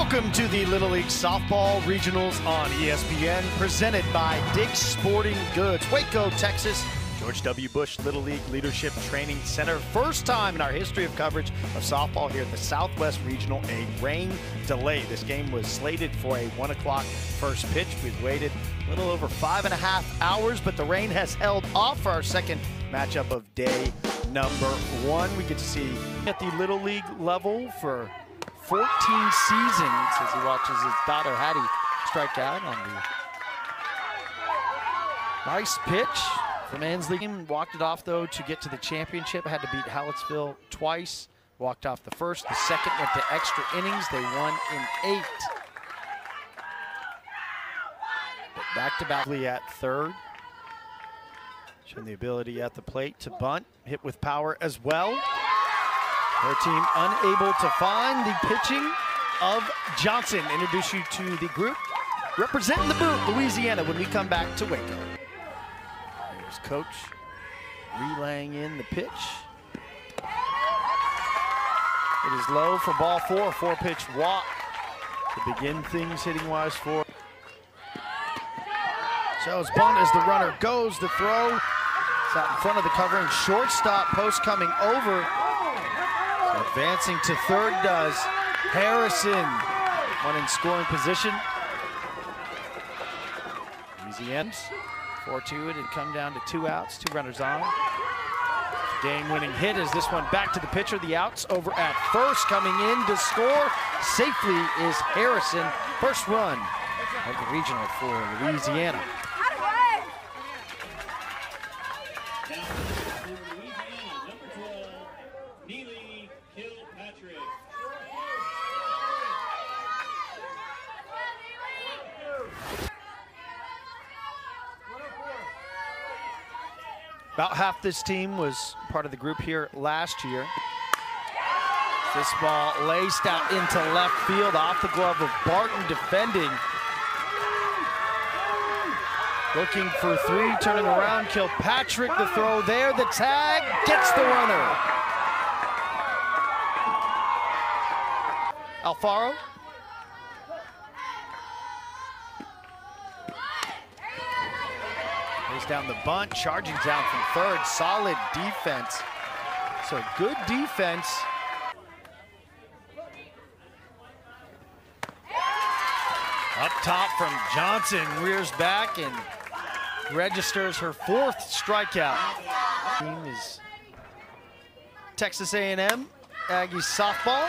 Welcome to the Little League Softball Regionals on ESPN, presented by Dick's Sporting Goods, Waco, Texas. George W. Bush Little League Leadership Training Center. First time in our history of coverage of softball here at the Southwest Regional, a rain delay. This game was slated for a 1 o'clock first pitch. We've waited a little over 5.5 hours, but the rain has held off for our second matchup of day number 1. We get to see at the Little League level for 14 seasons as he watches his daughter Hattie strike out on the nice pitch from Ansley. Walked it off though to get to the championship. Had to beat Hallettsville twice. Walked off the first, the second went to extra innings. They won in 8. But back-to-back at third. Showing the ability at the plate to bunt, hit with power as well. Their team unable to find the pitching of Johnson. Introduce you to the group representing the boot, Louisiana, when we come back to Waco. There's Coach relaying in the pitch. It is low for ball 4, a 4-pitch walk to begin things hitting-wise for. Shows bunt as the runner goes. The throw is out in front of the covering shortstop post coming over. So advancing to third does Harrison. One in scoring position. Easy ends. 4-2, it had come down to 2 outs, 2 runners on. Game-winning hit as this one back to the pitcher. The outs over at first, coming in to score safely is Harrison. First run of the regional for Louisiana. About half this team was part of the group here last year. This ball laced out into left field off the glove of Barton defending. Looking for 3, turning around, Kilpatrick, the throw there, the tag, gets the runner. Alfaro. Lays down the bunt, charging down from third. Solid defense. So good defense. Up top from Johnson, rears back and registers her 4th strikeout. Team is Texas A&M Aggies softball.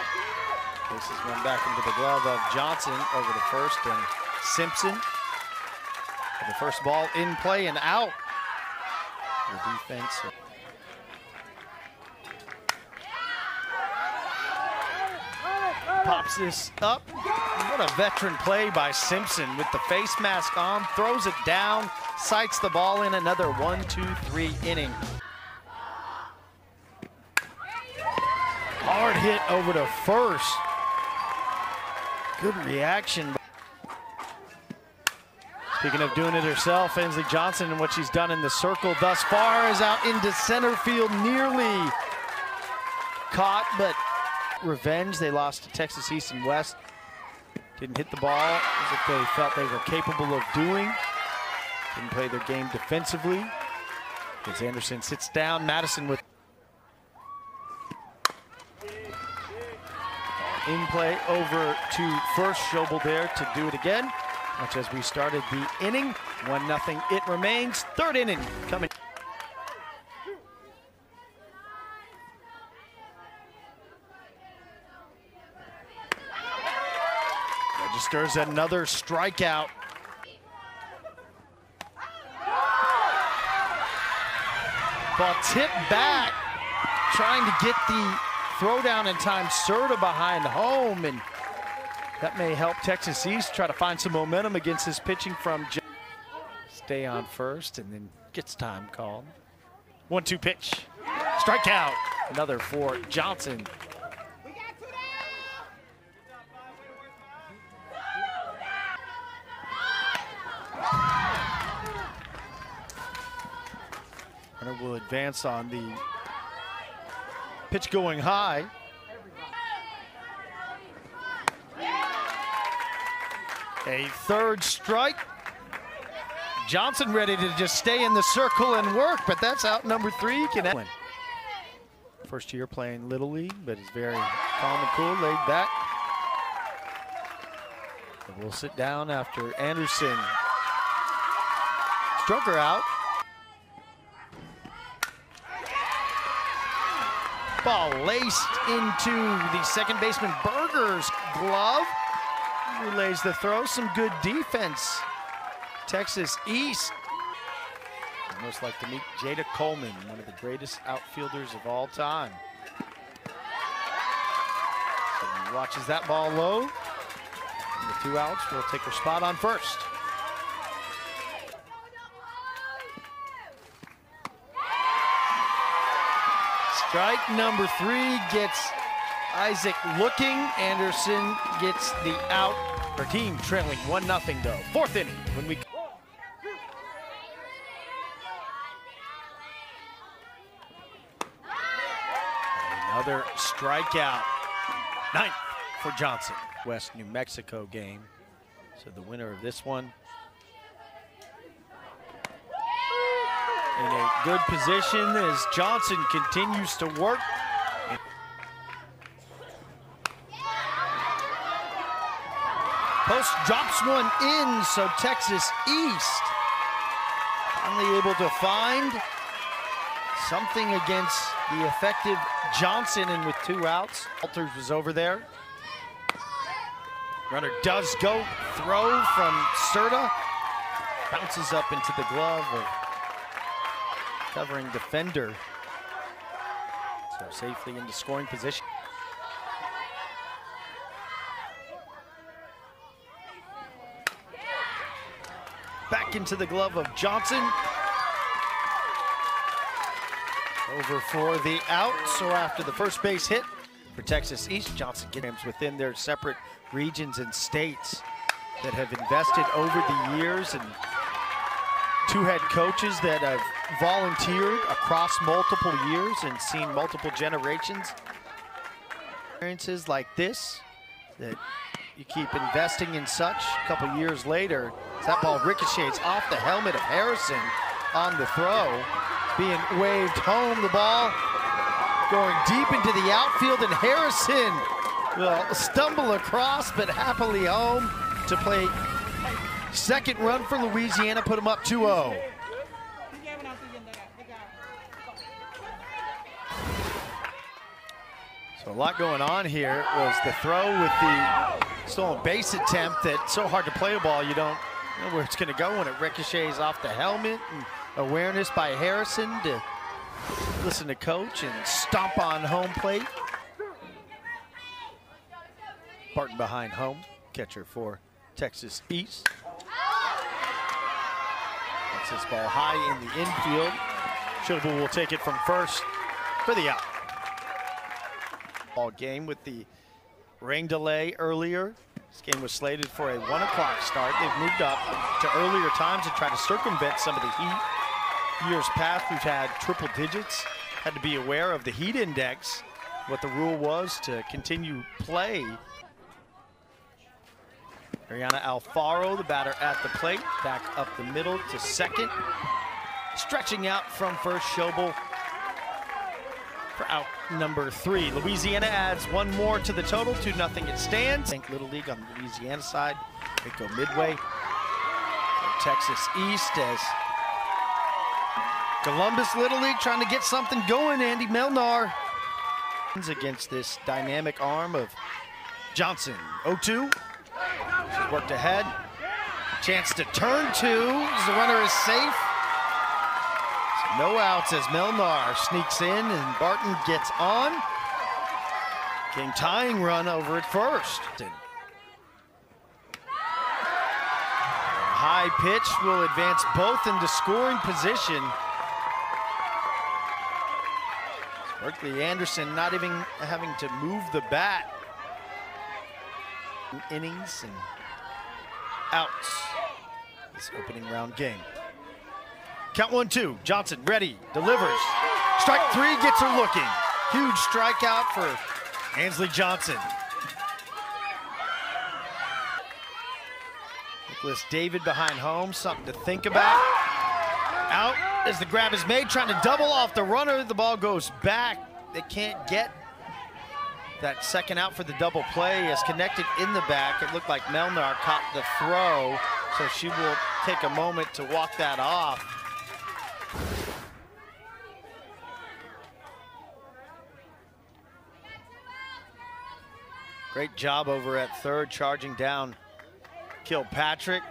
This is one back into the glove of Johnson over to first, and Simpson. The first ball in play and out. The defense. Pops this up. What a veteran play by Simpson with the face mask on. Throws it down. Sights the ball in. Another 1-2-3 inning. Hard hit over to first. Good reaction. Speaking of doing it herself, Ansley Johnson, and what she's done in the circle thus far is out into center field, nearly caught, but revenge. They lost to Texas East and West. Didn't hit the ball as if they felt they were capable of doing. Didn't play their game defensively. As Anderson sits down, Madison with in play over to first. Schobel there to do it again. Much as we started the inning, 1-0 it remains. Third inning coming. Registers another strikeout. Ball tipped back, trying to get the throw down in time. Serta behind home, and that may help Texas East try to find some momentum against this pitching from stay on first and then gets time called. 1-2 pitch. Strikeout. Another for Johnson. Runner will advance on the pitch going high. A third strike. Johnson ready to just stay in the circle and work, but that's out number 3. First year playing Little League, but is very calm and cool, laid back. And we'll sit down after Anderson struck her out. Ball laced into the second baseman Berger's glove. Relays the throw, some good defense. Texas East. I'd most like to meet Jada Coleman, one of the greatest outfielders of all time. So he watches that ball low. And the 2 outs will take her spot on first. Strike number 3 gets Isaac looking. Anderson gets the out. Her team trailing 1-0 though. 4th inning when we. Another strikeout. 9th for Johnson. West New Mexico game. So the winner of this one in a good position as Johnson continues to work. Post drops one in, so Texas East finally able to find something against the effective Johnson, and with 2 outs. Walters was over there. Runner does go, throw from Serta. Bounces up into the glove of covering defender. So safely into scoring position. Back into the glove of Johnson. Over for the out, so after the first base hit for Texas East, Johnson gets within their separate regions and states that have invested over the years, and 2 head coaches that have volunteered across multiple years and seen multiple generations. Experiences like this that you keep investing in such. A couple years later, that ball ricochets off the helmet of Harrison on the throw. Being waved home, the ball going deep into the outfield, and Harrison will stumble across, but happily home to play second run for Louisiana, put them up 2-0. So a lot going on here. It was the throw with the stolen base attempt that's so hard to play a ball. You don't know where it's going to go when it ricochets off the helmet. And awareness by Harrison to listen to coach and stomp on home plate. Barton behind home, catcher for Texas East. That's his ball high in the infield. Showable will take it from first for the out. Ball game with the rain delay earlier. This game was slated for a 1 o'clock start. They've moved up to earlier times to try to circumvent some of the heat. Years past, we've had triple digits. Had to be aware of the heat index, what the rule was to continue play. Ariana Alfaro, the batter at the plate, back up the middle to second. Stretching out from first, Schobel for out number 3. Louisiana adds 1 more to the total, 2-0 it stands. Think Little League on the Louisiana side. They go midway. For Texas East as Columbus Little League trying to get something going. Andy Melnar against this dynamic arm of Johnson. 0-2. She's worked ahead. Chance to turn 2 as the runner is safe. So no outs as Melnar sneaks in and Barton gets on. Game tying run over at first. High pitch will advance both into scoring position. Berkeley Anderson not even having to move the bat. Innings and outs this opening round game. Count 1-2. Johnson ready, delivers. Strike 3 gets her looking. Huge strikeout for Ansley Johnson. Nicholas David behind home, something to think about. Out as the grab is made, trying to double off the runner. The ball goes back. They can't get that second out for the double play. Is connected in the back. It looked like Melnar caught the throw, so she will take a moment to walk that off. Great job over at third, charging down Kilpatrick,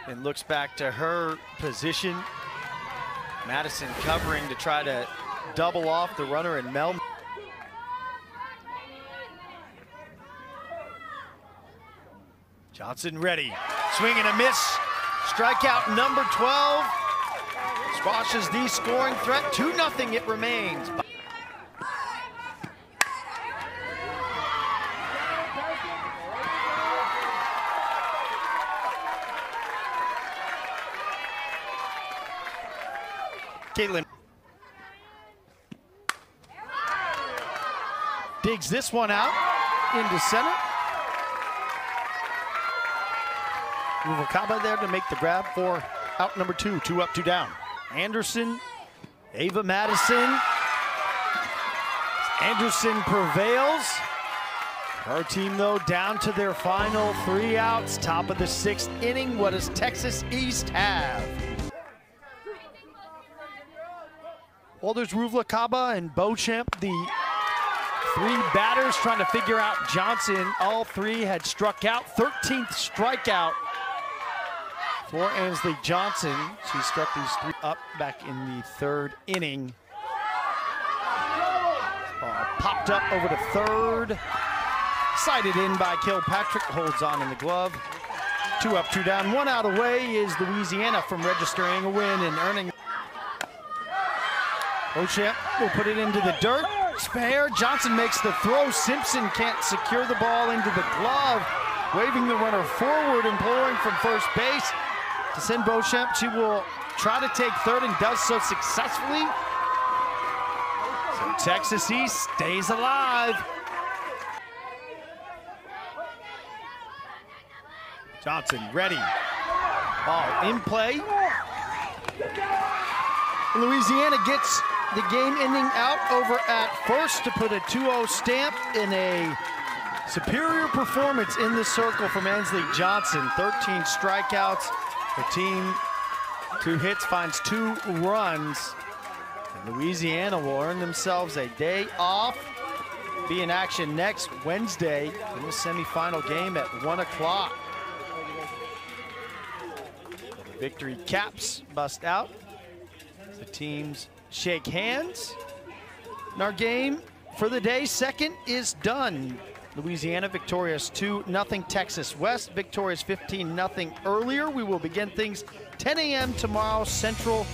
and looks back to her position. Madison covering to try to double off the runner, and Mel. Johnson ready, swing and a miss. Strikeout number 12. Squashes the scoring threat, 2-0 it remains. Caitlin digs this one out into center. Ruvalcaba there to make the grab for out number 2, 2 up, 2 down. Anderson, Ava Madison. Anderson prevails. Her team, though, down to their final 3 outs. Top of the 6th inning. What does Texas East have? Well, there's Ruvalcaba and Beauchamp, the 3 batters trying to figure out Johnson. All 3 had struck out. 13th strikeout for Ansley Johnson. She struck these 3 up back in the 3rd inning. Popped up over to third. Sighted in by Kilpatrick, holds on in the glove. 2 up, 2 down, 1 out away is Louisiana from registering a win and earning. Beauchamp will put it into the dirt. Spare, Johnson makes the throw. Simpson can't secure the ball into the glove. Waving the runner forward, imploring from first base to send Beauchamp. She will try to take third and does so successfully. So Texas East stays alive. Johnson ready. Ball in play. Louisiana gets the game-ending out over at first to put a 2-0 stamp in a superior performance in the circle from Ansley Johnson. 13 strikeouts. The team, 2 hits, finds 2 runs. And Louisiana will earn themselves a day off. Be in action next Wednesday in the semifinal game at 1 o'clock. The victory caps bust out. The teams shake hands. And our game for the day, 2nd, is done. Louisiana victorious 2-0 Texas West, victorious 15-0 earlier. We will begin things 10 a.m. tomorrow Central